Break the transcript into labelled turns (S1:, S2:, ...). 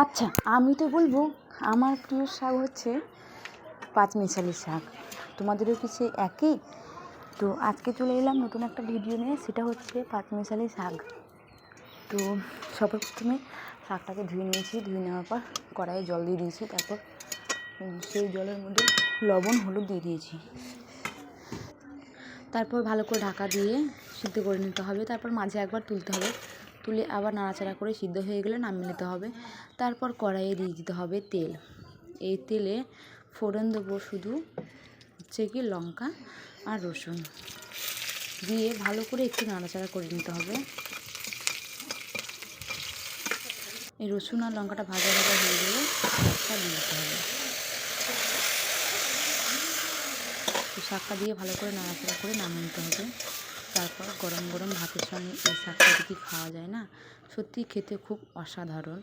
S1: আচ্ছা, আমি তো বলবো আমার প্রিয় শাক হচ্ছে পাঁচমিশালি শাক। তোমাদেরও কি সেই একই? তো আজকে চলে এলাম নতুন একটা ভিডিও নিয়ে, সেটা হচ্ছে পাঁচমিশালি শাক। তো সবার প্রথমে শাকটাকে ধুয়ে নিয়েছি, ধুয়ে নেওয়ার পর কড়াইয়ে জল দিয়ে দিয়েছি, তারপর সেই জলের মধ্যে লবণ হলুদ দিয়ে দিয়েছি। তারপর ভালো করে ঢাকা দিয়ে সিদ্ধ করে নিতে হবে। তারপর মাঝে একবার তুলতে হবে, তুলে আবার নাড়াচাড়া করে সিদ্ধ হয়ে গেলে নামিয়ে নিতে হবে। তারপর কড়াইয়ে দিয়ে দিতে হবে তেল। এই তেলে ফোড়ন দেবো শুধু হচ্ছে কি লঙ্কা আর রসুন দিয়ে ভালো করে একটু নাড়াচাড়া করে নিতে হবে। এই রসুন আর লঙ্কাটা ভাজা ভাজা হয়ে গেলে শাকটা দিয়ে দিতে হবে। তো শাকটা দিয়ে ভালো করে নাড়াচাড়া করে নামিয়ে নিতে হবে। তারপর গরম গরম ভাতের সঙ্গে এই শাকটা যদি খাওয়া যায় না, সত্যি খেতে খুব অসাধারণ।